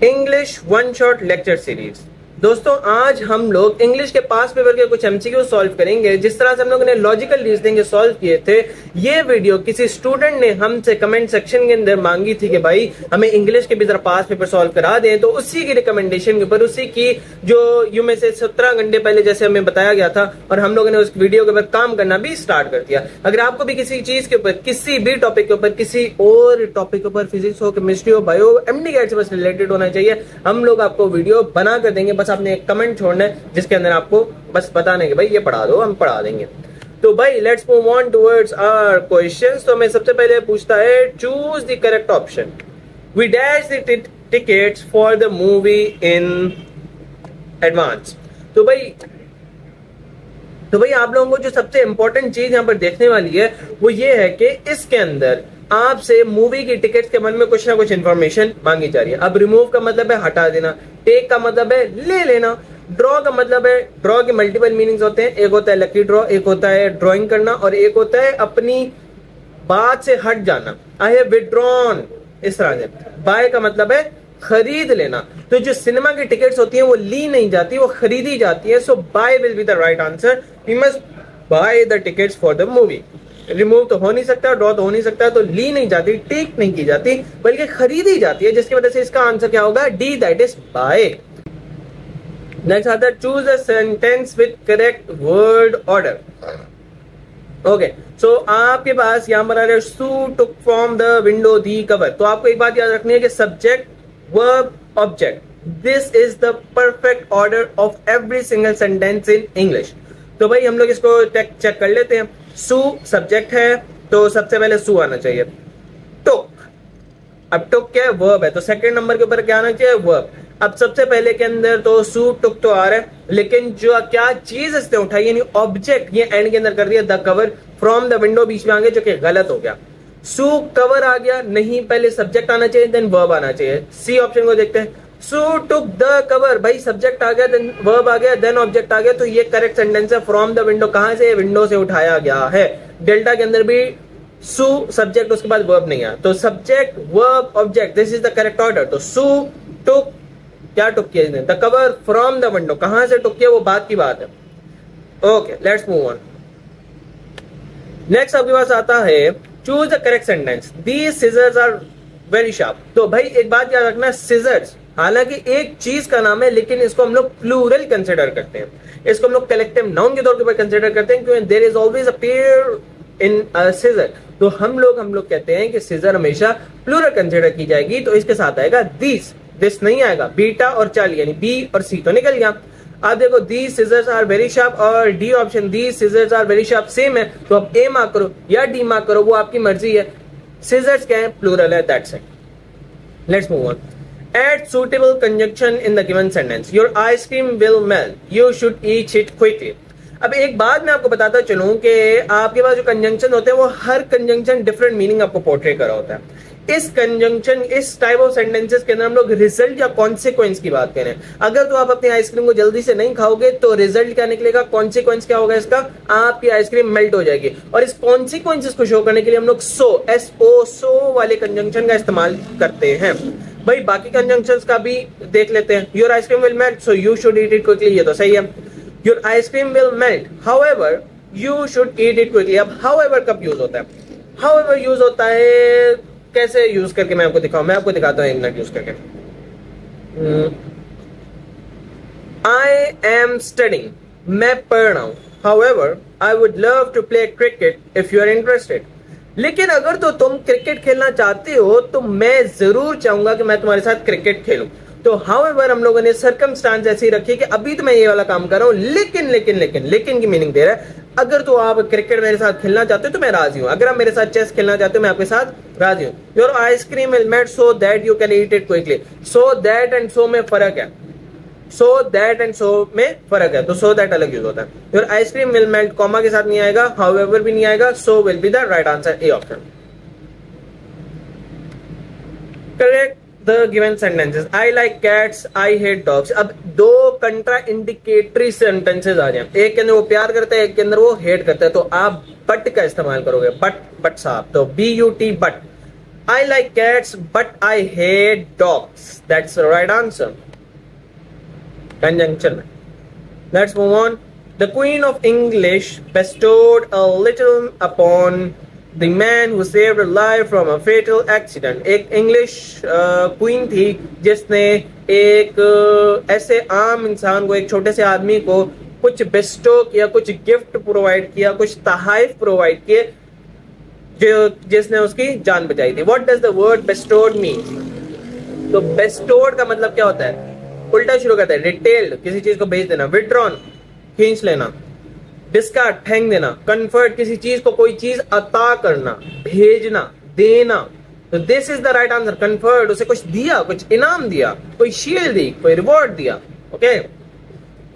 English one shot lecture series. दोस्तों आज हम लोग इंग्लिश के पास पेपर के कुछ एमसीक्यू सॉल्व करेंगे। जिस तरह से हम लोगों ने लॉजिकल रीजनिंग सॉल्व किए थे, ये वीडियो किसी स्टूडेंट ने हमसे कमेंट सेक्शन के अंदर मांगी थी कि भाई हमें इंग्लिश के भी जरा पास पेपर सॉल्व करा दें। तो उसी की रिकमेंडेशन के ऊपर, उसी की जो यू में से 17 घंटे पहले जैसे हमें बताया गया था, और हम लोगों ने उस वीडियो के ऊपर काम करना भी स्टार्ट कर दिया। अगर आपको भी किसी चीज के ऊपर, किसी भी टॉपिक के ऊपर, किसी और टॉपिक के ऊपर, फिजिक्स हो, केमिस्ट्री हो, बायो, एमडी कैट से बस रिलेटेड होना चाहिए, हम लोग आपको वीडियो बना कर देंगे। बस आपने एक कमेंट छोड़ना है जिसके अंदर आपको बस बताने के भाई ये पढ़ा दो, हम पढ़ा देंगे। तो भाई let's move on towards our questions. तो मैं सबसे पहले पूछता है, choose the correct option. We dash the tickets for the movie in advance. तो भाई आप लोगों को जो सबसे इंपॉर्टेंट चीज यहां पर देखने वाली है वो ये है कि इसके अंदर आपसे मूवी की टिकट्स के मन में कुछ ना कुछ इंफॉर्मेशन मांगी जा रही है। अब रिमूव का मतलब है हटा देना, टेक का मतलब है ले लेना, ड्रॉ का मतलब है, ड्रॉ के मल्टीपल मीनिंग्स होते हैं। एक होता है लकी ड्रॉ, एक होता है ड्रॉइंग करना, और एक होता है अपनी बात से हट जाना। आई हैव विथड्रॉन, इस तरह से। बाय का मतलब है खरीद लेना। तो जो सिनेमा की टिकट्स होती हैं वो ली नहीं जाती, वो खरीदी जाती है। So buy will be the right answer. We must buy the tickets for the movie. Remove तो हो नहीं सकता, ड्रॉ तो हो नहीं सकता, तो ली नहीं जाती, टेक नहीं की जाती, बल्कि खरीदी जाती है, जिसकी वजह से इसका आंसर क्या होगा? D, that is buy. Next आता है, choose a sentence with correct word order. Okay, so आपके पास यहां पर आ रहा है, Sue took from the window the cover. तो आपको एक बात याद रखनी है कि subject, verb, object, this is the perfect order of every single sentence in English. तो भाई हम लोग इसको चेक कर लेते हैं। सू सब्जेक्ट है, तो सबसे पहले सू आना चाहिए। टुक, अब टुक क्या है? वर्ब है, तो सेकंड नंबर के ऊपर क्या आना चाहिए? वर्ब। अब सबसे पहले के अंदर तो सू टुक तो आ रहा है, लेकिन जो क्या चीज इसने उठाई, यानी ऑब्जेक्ट, ये एंड के अंदर कर दिया the cover from the window, बीच में आ गया, जो कि गलत हो गया। सू कवर आ गया नहीं, पहले सब्जेक्ट आना चाहिए, देन वर्ब आना चाहिए। सी ऑप्शन को देखते हैं। सू टुक द कवर, भाई सब्जेक्ट आ गया, देन वर्ब आ गया, देन ऑब्जेक्ट आ गया, तो ये करेक्ट सेंटेंस है। फ्रॉम द विंडो कहां से? विंडो से उठाया गया है। डेल्टा के अंदर भी सू सब्जेक्ट, उसके बाद वर्ब नहीं आया, तो subject, verb, object, this is the correct order. तो सू टुक, क्या टुक किया इसने? The cover from the window, कहां से टुक किया वो बात की बात है। Okay, let's move on. Next आपके पास आता है, choose the correct sentence. These scissors are very sharp. तो भाई एक बात याद रखना, सीजर्स हालांकि एक चीज का नाम है, लेकिन इसको हम लोग प्लूरल कंसिडर करते हैं, इसको हम लोग कलेक्टिव नाउन के तौर पर कंसिडर करते हैं, क्योंकि there is always a pair in scissor. तो हम लोग कहते हैं कि सीजर हमेशा प्लूरल कंसिडर की जाएगी, तो इसके साथ आएगा दिस, दिस नहीं आएगा। बीटा और चाल, यानी बी और सी तो निकल गया। अब देखो, these scissors are very sharp और D option, these scissors are very sharp same है, तो अब ए मार्क करो या डी मार्क करो, वो आपकी मर्जी है। सीजर्स क्या है? प्लूरल है, that's it. Let's move on. Add suitable conjunction in the given sentence. Your ice cream will melt. You should eat it quickly. अब एक बात मैं आपको बताता चलूं कि आपके पास जो कंजंक्शन होते हैं वो हर कंजंक्शन डिफरेंट मीनिंग आपको पोर्ट्रे करा होता है। इस कंजंक्शन, इस टाइप ऑफ सेंटेंसेस के अंदर हम लोग रिजल्ट या कॉन्सिक्वेंस की बात करें। अगर तो आप अपनी आइसक्रीम को जल्दी से नहीं खाओगे तो रिजल्ट क्या निकलेगा? कॉन्सिक्वेंस क्या होगा इसका? आपकी आइसक्रीम मेल्ट हो जाएगी। और इस कॉन्सिक्वेंसेस को शो करने के लिए हम लोग सो, SO, सो वाले कंजंक्शन का इस्तेमाल करते हैं। भाई बाकी कंजंक्शंस का भी देख लेते हैं। Your ice cream will melt, so you should eat it quickly, ये तो सही है। Your ice cream will melt, however you should eat it quickly. अब हाउएवर कब यूज होता है? हाउएवर यूज होता है, कैसे यूज करके मैं आपको दिखाऊं? मैं आपको दिखाता हूं एक मिनट यूज करके। आई एम स्टडिंग, मैं पढ़ रहा हूं। However I would love to play cricket if you are interested. लेकिन अगर तो तुम क्रिकेट खेलना चाहते हो तो मैं जरूर चाहूंगा कि मैं तुम्हारे साथ क्रिकेट खेलूं। तो हाउएवर हम लोगों ने सर्कमस्टांस ऐसी रखी कि अभी तो मैं ये वाला काम कर रहा हूं, लेकिन लेकिन लेकिन लेकिन की मीनिंग दे रहा है, अगर तो आप क्रिकेट मेरे साथ खेलना चाहते हो तो मैं राजी हूं। अगर आप मेरे साथ चेस खेलना चाहते हो मैं आपके साथ राजी हूं। Your ice cream will melt so that you can eat it quickly. So that and so में फर्क है, सो दैट एंड सो में फर्क है, तो सो दैट अलग यूज होता है। Your ice cream will melt comma के साथ नहीं आएगा, हाउएवर भी नहीं आएगा, so will be the right answer, A option. Correct the given sentences. I like cats, I hate dogs. अब दो कंट्रा इंडिकेटरी सेंटेंसेस आ जाए, एक के अंदर वो प्यार करता है, एक के अंदर वो हेट करता है, तो आप बट का इस्तेमाल करोगे। बट, बट साहब, तो BUT but. I like cats, but I hate dogs. That's the right answer. Conjunction. Let's move on. The Queen of English bestowed a little upon the man who saved her life from a fatal accident. एक English queen थी जिसने एक ऐसे आम इंसान को, एक छोटे से आदमी को कुछ बेस्टो किया, कुछ गिफ्ट प्रोवाइड किया, कुछ तहाइफ प्रोवाइड किए जो जिसने उसकी जान बचाई थी. What does the word bestowed mean? तो बेस्टोड का मतलब क्या होता है? उल्टा शुरू करता है. रिटेल्ड, किसी चीज को भेज देना. विड्रॉन, खींच लेना. डिस्कार्ड, फेंक देना. कन्फर्ट, किसी चीज को कोई चीज अता करना, भेजना, देना. तो this is the right answer. Confer, उसे कुछ दिया, कुछ इनाम दिया, कोई शील्ड दी, कोई रिवॉर्ड दिया. Okay,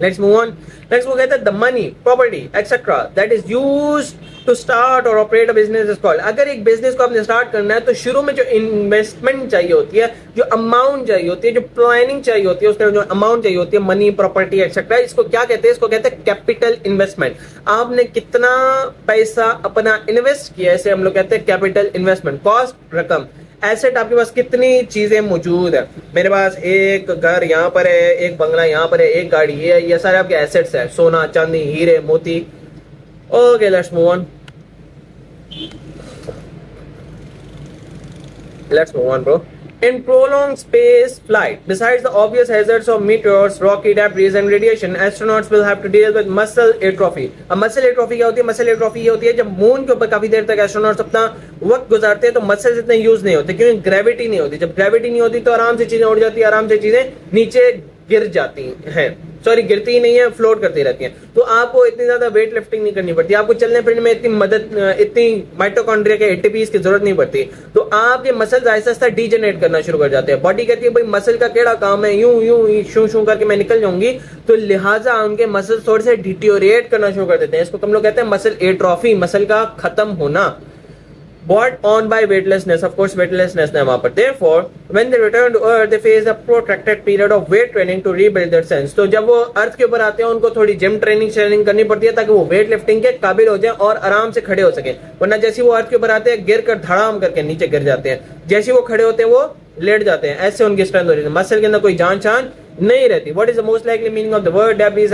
let's move on. Next वो कहते हैं the money, property etcetera that is used to start और operate a business is called. अगर एक बिजनेस को आपने स्टार्ट करना है तो शुरू में जो इन्वेस्टमेंट चाहिए होती है, जो अमाउंट चाहिए होती है, जो प्लानिंग चाहिए होती है, उसके जो अमाउंट चाहिए होती है, मनी, प्रॉपर्टी एक्सेट्रा, इसको क्या कहते हैं? इसको कहते हैं कैपिटल इन्वेस्टमेंट. आपने कितना पैसा अपना इन्वेस्ट किया, ऐसे हम लोग कहते हैं कैपिटल इन्वेस्टमेंट. कॉस्ट, रकम. एसेट, आपके पास कितनी चीजें मौजूद है. मेरे पास एक घर यहाँ पर है, एक बंगला यहाँ पर है, एक गाड़ी है, ये सारे आपके एसेट्स है. सोना, चांदी, हीरे, मोती. Okay, let's move on. Let's move on, bro. In prolonged space flight, besides the obvious hazards of meteors, rocky debris, and radiation, astronauts will have to deal with muscle atrophy. अब muscle atrophy क्या होती है? muscle atrophy ये होती है जब moon के ऊपर काफी देर तक एस्ट्रोनॉट्स अपना वक्त गुजारते हैं तो मसल्स इतने यूज नहीं होते, क्योंकि ग्रेविटी नहीं होती. जब ग्रेविटी नहीं होती तो आराम से चीजें उड़ जाती है, आराम से चीजें नीचे गिर जाती हैं. सॉरी, गिरती ही नहीं है, फ्लोट करती रहती हैं. तो आपको इतनी ज्यादा वेट लिफ्टिंग नहीं करनी पड़ती, आपको चलने फिरने में इतनी माइटोकॉन्ड्रिया के एटीपीज की जरूरत नहीं पड़ती. तो आपके मसल्स आहिस्ता आहिस्ता डीजेनरेट करना शुरू कर जाते हैं. बॉडी कहती है भाई मसल का केड़ा काम है, यूं यूं शू शू करके मैं निकल जाऊंगी, तो लिहाजा उनके मसल्स थोड़े से डिटीरियोरेट करना शुरू कर देते हैं. इसको हम लोग कहते हैं मसल एट्रोफी, मसल का खत्म होना. Brought on by weightlessness, of course weightlessness है वहां पर. Therefore, when they return to Earth, they face a protracted period of weight training to rebuild their sense. तो जब वो अर्थ के ऊपर आते हैं उनको थोड़ी जिम ट्रेनिंग करनी पड़ती है ताकि वो वेट लिफ्टिंग के काबिल हो जाए और आराम से खड़े हो सके. वरना जैसे वो अर्थ के ऊपर आते हैं गिर कर धड़ाम करके नीचे गिर जाते हैं, जैसे वो खड़े होते हैं वो लेट जाते हैं. ऐसे उनकी स्ट्रेंथ हो जाती है, मसल के अंदर कोई जान शान नहीं रहती. What is the most likely meaning of the word debris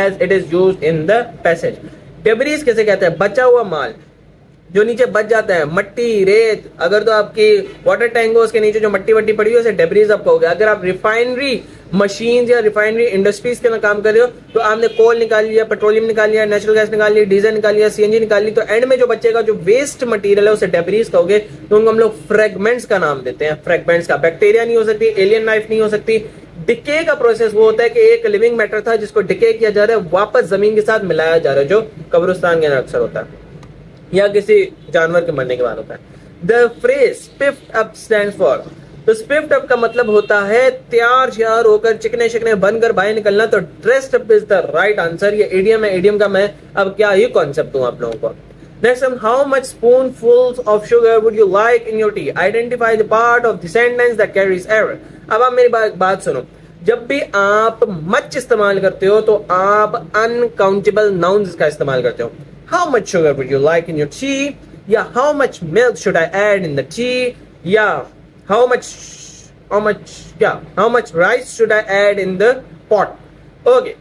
as it is used in the passage? Debris कैसे कहते हैं? बचा हुआ माल जो नीचे बच जाता है, मट्टी, रेत. अगर तो आपकी वाटर टैंक हो उसके नीचे जो मट्टी वट्टी पड़ी हो उसे डेब्रीज आप कहोगे. अगर आप रिफाइनरी मशीन या रिफाइनरी इंडस्ट्रीज के अंदर काम कर रहे हो तो आपने कोल निकाल लिया, पेट्रोलियम निकाल लिया, नेचुरल गैस निकाल लिया, डीजल निकाल लिया, सीएनजी निकाल ली, तो एंड में जो बचेगा जो वेस्ट मटेरियल है उसे डेब्रीज कहोगे. तो उनको हम लोग फ्रेगमेंट्स का नाम देते हैं. फ्रेगमेंट्स का बैक्टीरिया नहीं हो सकती, एलियन लाइफ नहीं हो सकती. डिके का प्रोसेस वो होता है कि एक लिविंग मैटर था जिसको डिके किया जा रहा है, वापस जमीन के साथ मिलाया जा रहा है, जो कब्रिस्तान के अंदर अक्सर होता है या किसी जानवर के मरने के बाद होता है. The phrase spiffed up stands for. तो स्पिफ्ट अप का मतलब होता है तैयार श्यार होकर, चिकने शिकने बनकर बाहर निकलना. तो dressed up is the right answer. ये इडियम है, इडियम का मैं अब क्या ही कॉन्सेप्ट दूं आप लोगों को. Next, how much spoonfuls of sugar would you like in your tea? Identify the part of the sentence that carries error. अब आप मेरी बात सुनो. जब भी आप मच इस्तेमाल करते हो तो आप अनकाउंटेबल नाउन्स का इस्तेमाल करते हो. How much sugar would you like in your tea? Yeah, how much milk should I add in the tea? Yeah, how much rice should I add in the pot? Okay,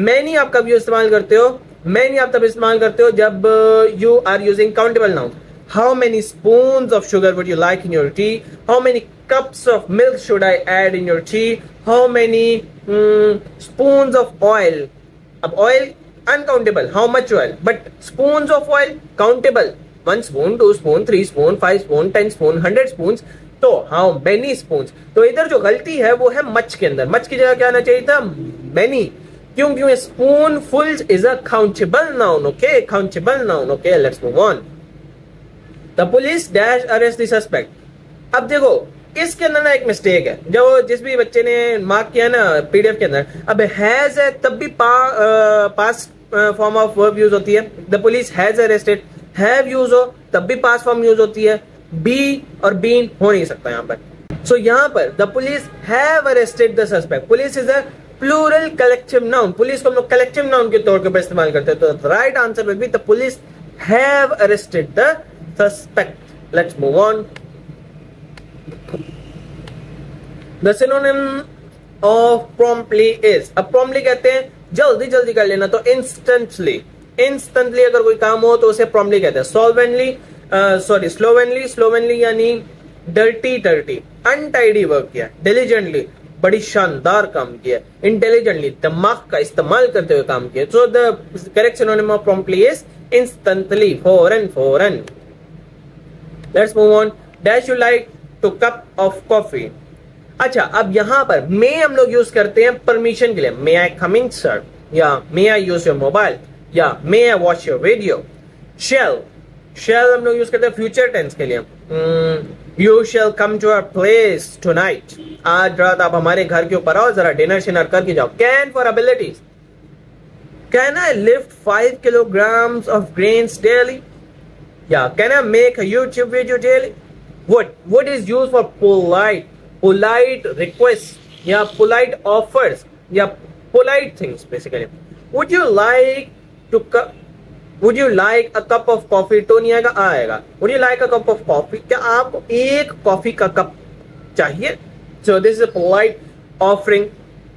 many आप कब इस्तेमाल करते हो? Many आप तब इस्तेमाल करते हो जब you are using countable nouns. How many spoons of sugar would you like in your tea? How many cups of milk should I add in your tea? How many spoons of oil? अब oil uncountable, how much oil, but spoons of oil countable. 1 spoon, 2 spoon, 3 spoon, 5 spoon, 10 spoon, 100 spoons. तो how many spoons? तो इधर जो गलती है वो है much के अंदर. मच की जगह क्या आना चाहिए था? many. क्यों? spoonfuls is a countable noun. Okay, countable noun. Okay, let's move on. The police dash arrest the suspect. अब देखो इसके अंदर ना एक मिस्टेक है, जो जिस भी बच्चे ने मार्क किया ना पीडीएफ के अंदर. अब हैज है तब भी past form of verb use होती है. The police has arrested. Have use हो तब भी पास्ट फॉर्म यूज होती है. बी और बीन हो नहीं सकता यहाँ पर. सो यहाँ पर the police have arrested the suspect. Police is a plural collective noun. Police को हम लोग कलेक्टिव नाउन के तौर पर इस्तेमाल करते हैं. तो right answer will be the police have arrested the suspect. Let's move on. The synonym of promptly is, अब प्रॉम्प्टली कहते हैं जल्दी जल्दी कर लेना, तो इंस्टेंटली, इंस्टेंटली अगर कोई काम हो तो उसे प्रॉम्प्टली कहते हैं। सॉल्वेंटली स्लोवेनली, स्लोवेनली यानी डर्टी डर्टी, अनटाइडी वर्क किया। डिलीजेंटली बड़ी शानदार काम किया। इंटेलिजेंटली दिमाग का इस्तेमाल करते हुए काम किया। So the correct synonym of promptly is instantly, फौरन फौरन। Let's move on. Dash you like to cup of coffee. अच्छा, अब यहां पर मे हम लोग यूज करते हैं परमिशन के लिए। मे आई कम इन सर, या may I use your mobile, या may I watch your video. Shall, shall हम लोग यूज करते हैं फ्यूचर टेंस के लिए। You shall come to our place tonight, आज रात आप हमारे घर के ऊपर आओ, जरा डिनर शिनर करके जाओ। Can for abilities, can I lift 5 kilograms of grains daily, या can I make a YouTube video daily. What is used for polite, polite requests या polite offers या polite things basically. Would you like a cup of coffee? तो नहीं आएगा, आएगा would you like a cup of coffee, क्या आपको एक coffee का कप चाहिए? So this is a polite offering.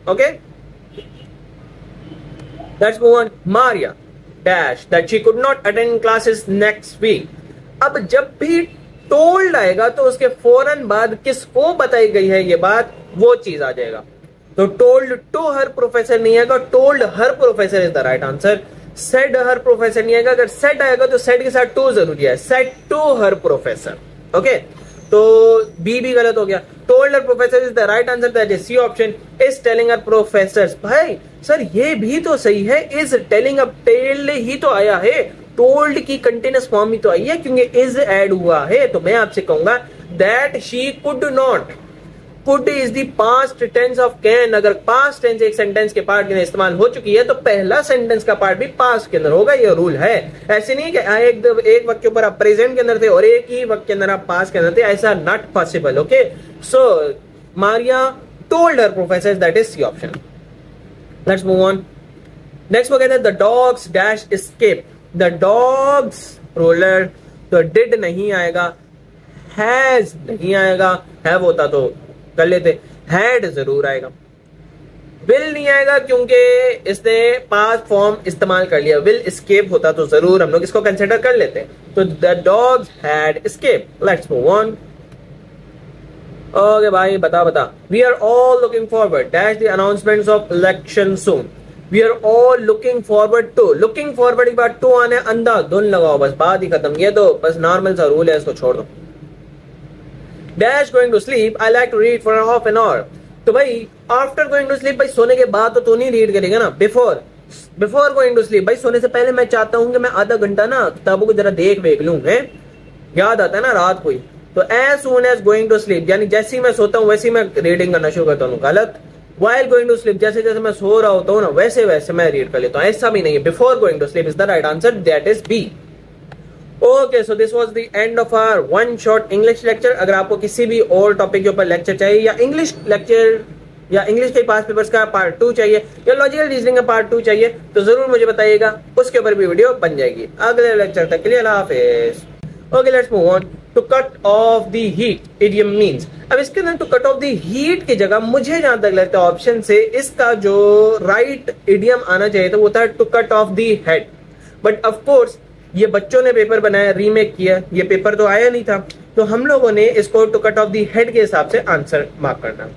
Okay, let's move on. Maria dash that she could not attend classes next week. अब जब भी टोल्ड आएगा तो उसके फौरन बाद किसको बताई गई है ये बात, वो चीज आ जाएगा। तो टोल्ड टू हर प्रोफेसर नहीं आएगा, told her professor is the right answer. Said her professor नहीं आएगा, अगर सेड आएगा तो सेड के साथ टू जरूरी है। Said to her professor, okay, तो बी भी गलत हो गया। Told her professor is the right answer, that is C option. Is telling her professors, भाई सर ये भी तो सही है, इज टेलिंग, अब टेल्ड ही तो आया है, टोल्ड की कंटिन्यूअस फॉर्म ही तो आई है क्योंकि इज ऐड हुआ है। तो मैं आपसे कहूंगा that she could not, could is the past tense of can. अगर पास्ट टेंस एक सेंटेंस के पार्ट के अंदर इस्तेमाल हो चुकी है तो पहला सेंटेंस का पार्ट भी पास्ट के अंदर होगा, ये रूल है। ऐसे नहीं कि एक वक्त के ऊपर आप प्रेजेंट के अंदर थे और एक ही वक्त के अंदर आप पास्ट के अंदर थे, ऐसा not possible. Okay, so Maria told her professor, that is C option. Let's move on. Next वो कहते हैं the dogs dash escape. The dogs roller, तो डिड नहीं आएगा, हैज नहीं आएगा, हैव होता तो कर लेते, हैड जरूर आएगा। विल नहीं आएगा क्योंकि इसने पास्ट फॉर्म इस्तेमाल कर लिया। विल एस्केप होता तो जरूर हम लोग इसको कंसिडर कर लेते। तो the dogs had escape. Let's move on. Okay भाई, बता। We are all looking forward dash the announcements of election soon. We are all looking forward to, looking forward के बाद टू आने, अंधा धुन लगाओ, बस बात ही खत्म। ये तो बस नॉर्मल सा रूल है, इसको छोड़ दो। Dash going to sleep, I like to read for half an hour. तो भाई आफ्टर गोइंग टू स्लीप, भाई सोने के बाद तो तू नहीं रीड करेगा ना, बिफोर गोइंग टू स्लीप, भाई सोने से पहले मैं चाहता हूं कि मैं आधा घंटा ना किताबों को जरा देख लूं, है याद आता है ना रात को ही। तो as soon as going to sleep, यानी जैसे ही मैं सोता हूं वैसे ही मैं रीडिंग करना शुरू करता हूं, गलत। While going to sleep, जैसे जैसे मैं सो रहा होता हूँ ना वैसे वैसे मैं रीड कर लेता हूँ, ऐसा भी नहीं है। Before going to sleep is the right answer, that is B. Okay, so this was the end of our one shot English lecture. अगर आपको किसी भी और टॉपिक के ऊपर लेक्चर चाहिए, या इंग्लिश लेक्चर या इंग्लिश के पास पेपर्स का पार्ट 2 चाहिए, या लॉजिकल रीजनिंग का पार्ट 2 चाहिए, तो जरूर मुझे बताइएगा, उसके ऊपर भी वीडियो बन जाएगी। अगले लेक्चर तक के लिए अल्लाह हाफिज। Okay, let's move on. To cut off the heat idiom means. अब इसके अंदर to cut off the heat की जगह मुझे जहां तक लगता है ऑप्शन से इसका जो राइट इडियम आना चाहिए था वो था to cut off the head. But of course ये बच्चों ने पेपर बनाया, रीमेक किया, ये पेपर तो आया नहीं था, तो हम लोगों ने इसको to cut off the head के हिसाब से आंसर मार्क करना।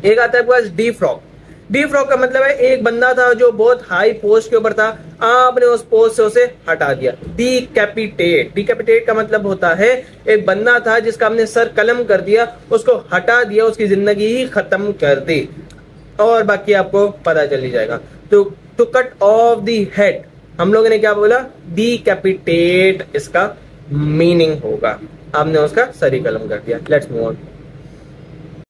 एक आता है pass the frog. The frog का मतलब है एक बंदा था जो बहुत हाई पोस्ट के ऊपर था, आपने उस पोस्ट से उसे हटा दिया। डीकैपिटेट, डीकैपिटेट का मतलब होता है एक बंदा था जिसका हमने सर कलम कर दिया, उसको हटा दिया, उसकी जिंदगी ही खत्म कर दी, और बाकी आपको पता चल ही जाएगा। तो to cut off the head हम लोगों ने क्या बोला, डीकैपिटेट इसका मीनिंग होगा, आपने उसका सर ही कलम कर दिया। Let's move on.